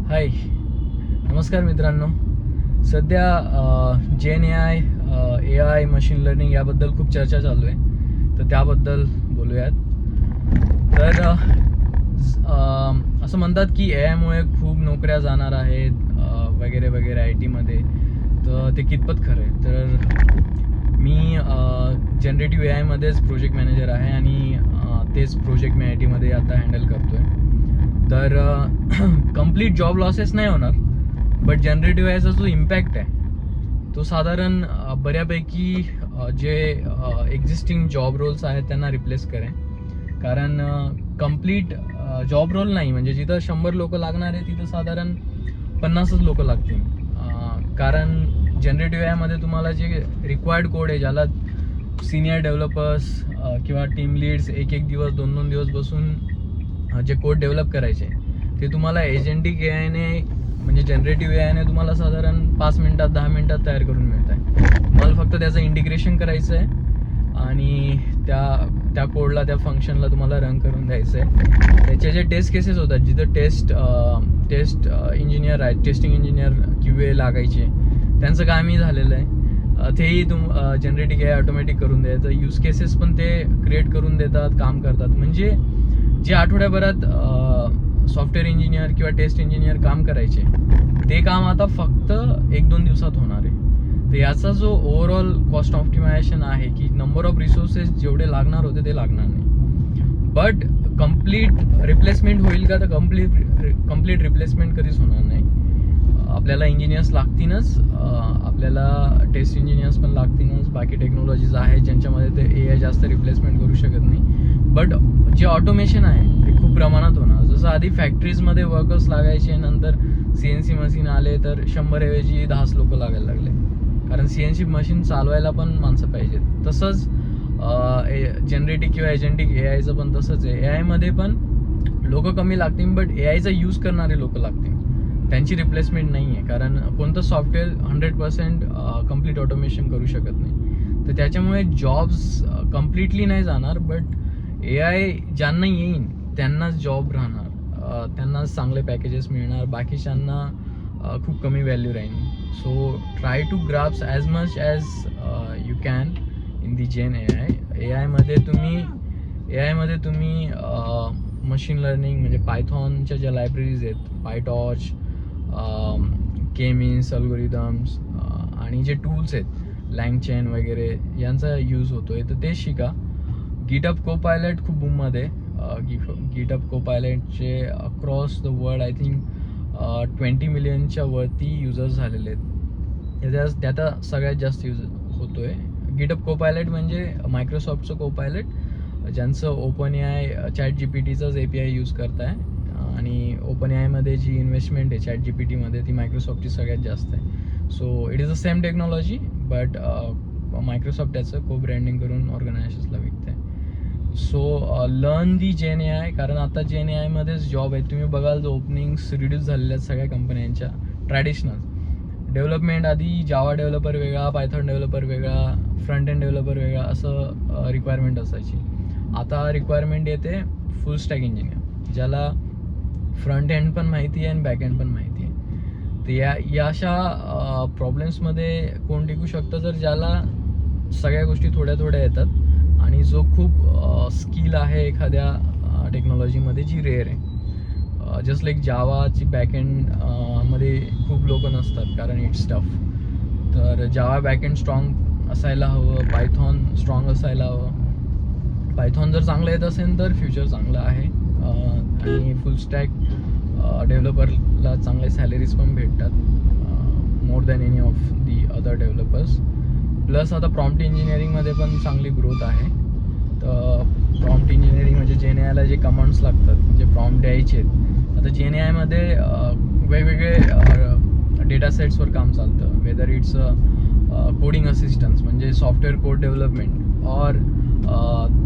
हाय, नमस्कार मित्रांनो. सध्या जेन ए आय मशीन लर्निंग याबद्दल खूप चर्चा चालू आहे, तर त्याबद्दल बोलूयात. तर असं म्हणतात की ए आयमुळे खूप नोकऱ्या जाणार आहेत वगैरे वगैरे आय टीमध्ये. तर ते कितपत खरं आहे? तर मी जनरेटिव्ह ए आयमध्येच प्रोजेक्ट मॅनेजर आहे आणि तेच प्रोजेक्ट मी आय टीमध्ये आता हँडल करतो आहे. तर कंप्लीट जॉब लॉसेस नाही होणार, बट जनरेटिव्ह एआयचा जो इम्पॅक्ट आहे तो साधारण बऱ्यापैकी जे एक्झिस्टिंग जॉब रोल्स आहेत त्यांना रिप्लेस करेन. कारण कंप्लीट जॉब रोल नाही, म्हणजे जिथं 100 लोक लागणार आहे तिथं साधारण 50च लोक लागतील. कारण जनरेटिव्ह एआयमध्ये तुम्हाला जे रिक्वायर्ड कोड आहे, ज्याला सिनियर डेव्हलपर्स किंवा टीम लीड्स एक दिवस 2 दिवस बसून जे कोड डेव्हलप करायचे ते तुम्हाला एजंटिक ए आयने म्हणजे जनरेटिव्ह ए आयने तुम्हाला साधारण 5 मिनिटात 10 मिनिटात तयार करून मिळत आहे. मला फक्त त्याचं इंटिग्रेशन करायचं आहे आणि त्या कोडला त्या फंक्शनला तुम्हाला रन करून द्यायचं आहे. त्याचे जे टेस्ट केसेस होतात, जिथं टेस्ट इंजिनियर आहेत, टेस्टिंग इंजिनियर QA लागायचे, त्यांचं कामही झालेलं आहे. तेही जनरेटिव्ह ए आय ऑटोमॅटिक करून द्यायचं. यूज केसेस पण ते क्रिएट करून देतात, काम करतात. म्हणजे जे आठवड्याभरात सॉफ्टवेअर इंजिनियर किंवा टेस्ट इंजिनियर काम करायचे ते काम आता फक्त 1-2 दिवसात होणार आहे. तर याचा जो ओव्हरऑल कॉस्ट ऑप्टिमायझेशन आहे की नंबर ऑफ रिसोर्सेस जेवढे लागणार होते ते लागणार नाही, बट कम्प्लीट रिप्लेसमेंट होईल का? तर कम्प्लीट रिप्लेसमेंट कधीच होणार नाही. आपल्याला इंजिनियर्स लागतीलच, आपल्याला टेस्ट इंजिनियर्स पण लागतीलच. बाकी टेक्नॉलॉजीज आहेत ज्यांच्यामध्ये ते ए आय जास्त रिप्लेसमेंट करू शकत नाही, बट जे ऑटोमेशन आहे ते खूप प्रमाणात होणार. जसं आधी फॅक्टरीजमध्ये वर्कर्स लागायचे, नंतर CNC मशीन आले तर 100 ऐवजी 10 लोक लागायला लागले, कारण CNC मशीन चालवायला पण माणसं पाहिजेत. तसंच जनरेटिव्ह किंवा एजंटिक ए आयचं पण तसंच आहे. ए आयमध्ये पण लोक कमी लागतील, बट ए आयचा यूज करणारे लोक लागतील. त्यांची रिप्लेसमेंट नाही आहे, कारण कोणतं सॉफ्टवेअर 100% कम्प्लीट ऑटोमेशन करू शकत नाही. तर त्याच्यामुळे जॉब्स कम्प्लिटली नाही जाणार, बट ए आय ज्यांना येईन त्यांनाच जॉब राहणार, त्यांनाच चांगले पॅकेजेस मिळणार, बाकीच्यांना खूप कमी व्हॅल्यू राहील. So try to grasp as much as you can in the gen A आयमध्ये तुम्ही मशीन लर्निंग म्हणजे पायथॉनच्या ज्या लायब्ररीज आहेत, पायटॉर्च, K-मीन्स, अल्गोरिदम्स आणि जे टूल्स आहेत लँगचेन वगैरे यांचा यूज होतो आहे, तर ते शिका. गिटअप कोपायलट खूप बूममध्ये. गिटअप कोपायलटचे across the world I think 20 मिलियनच्या वरती युजर्स झालेले आहेत. त्याचा सगळ्यात जास्त यूज होतो आहे. गिटअप कोपायलट म्हणजे मायक्रोसॉफ्टचं कोपायलट, ज्यांचं ओपन ए आय ChatGPTचाच API यूज करत आहे. आणि ओपन ए आयमध्ये जी इन्व्हेस्टमेंट आहे ChatGPTमध्ये ती मायक्रोसॉफ्टची सगळ्यात जास्त आहे. So it is the same technology, but Microsoft त्याचं को ब्रँडिंग करून ऑर्गनायझेशन्सला विकते. So learn the gen A I, कारण आता जेन ए आयमध्येच जॉब आहेत. तुम्ही बघाल तर ओपनिंग्स रिड्यूस झालेल्या आहेत सगळ्या कंपन्यांच्या. ट्रॅडिशनल डेव्हलपमेंट आधी जावा डेव्हलपर वेगळा, पायथॉन डेव्हलपर वेगळा, फ्रंट एंड डेव्हलपर वेगळा असं रिक्वायरमेंट असायची. आता रिक्वायरमेंट येते फुल स्टॅक इंजिनियर, ज्याला फ्रंट एंड पण माहिती आहे आणि बॅक एंड पण माहिती आहे. तर या अशा प्रॉब्लेम्समध्ये कोण टिकू शकतं? तर ज्याला सगळ्या गोष्टी थोड्या थोड्या येतात आणि जो खूप स्किल आहे एखाद्या टेक्नॉलॉजीमध्ये जी रेअर आहे. जस्ट लाईक जावाची बॅकएंड मध्ये खूप लोक नसतात, कारण इट्स टफ. तर जावा बॅकएंड स्ट्रॉंग असायला हवं, पायथॉन स्ट्रॉंग असायला हवं. पायथॉन जर चांगलं येत असेल तर फ्युचर चांगलं आहे आणि फुल स्टॅक डेव्हलपरला चांगले सॅलरीज पण भेटतात, more than any of the other developers. Plus आता प्रॉम्प्ट इंजिनिअरिंगमध्ये पण चांगली ग्रोथ आहे. तर प्रॉम्प्ट इंजिनिअरिंग म्हणजे जेन ए आयला जे कमांड्स लागतात, जे प्रॉम्प्ट द्यायचे आहेत, आता जेन ए आयमध्ये वेगवेगळे डेटा सेट्सवर काम चालतं. वेदर इट्स कोडिंग असिस्टन्स म्हणजे सॉफ्टवेअर कोड डेव्हलपमेंट, और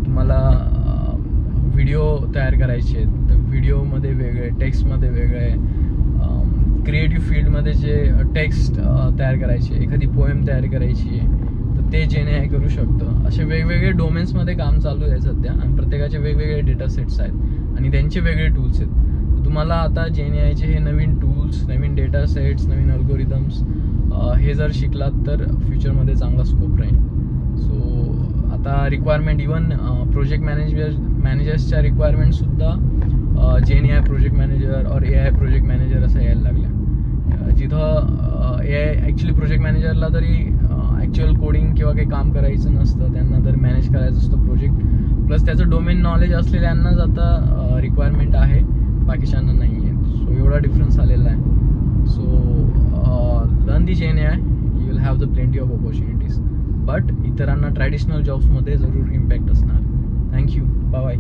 तुम्हाला व्हिडिओ तयार करायचे आहेत तर व्हिडिओमध्ये वेगळे, टेक्स्टमध्ये वेगळे, क्रिएटिव्ह फील्डमध्ये जे टेक्स्ट तयार करायचे, एखादी पोएम तयार करायची आहे तर ते जेन ए आय करू शकतं. असे वेगवेगळे डोमेन्समध्ये काम चालू आहे सध्या, आणि प्रत्येकाचे वेगवेगळे डेटा सेट्स आहेत आणि त्यांचे वेगळे टूल्स आहेत. तुम्हाला आता JNAIचे हे नवीन टूल्स, नवीन डेटा सेट्स, नवीन अल्गोरिदम्स हे जर शिकलात तर फ्युचरमध्ये चांगला स्कोप राहील. सो आता रिक्वायरमेंट इवन प्रोजेक्ट मॅनेजर्सच्या रिक्वायरमेंटसुद्धा JNAI प्रोजेक्ट मॅनेजर और AI प्रोजेक्ट मॅनेजर असं यायला लागल्या. जिथं AI ॲक्च्युली प्रोजेक्ट मॅनेजरला तरी ॲक्च्युअल कोडिंग किंवा काही काम करायचं नसतं, त्यांना तर मॅनेज करायचं असतं प्रोजेक्ट, प्लस त्याचं डोमेन नॉलेज असलेल्यांनाच आता रिक्वायरमेंट आहे, बाकीच्यांना नाही आहे. सो एवढा डिफरन्स आलेला आहे. So learn the JNAI, you will have the plenty of opportunities, but इतरांना ट्रॅडिशनल जॉब्समध्ये जरूर इम्पॅक्ट असणार. Thank you, bye bye.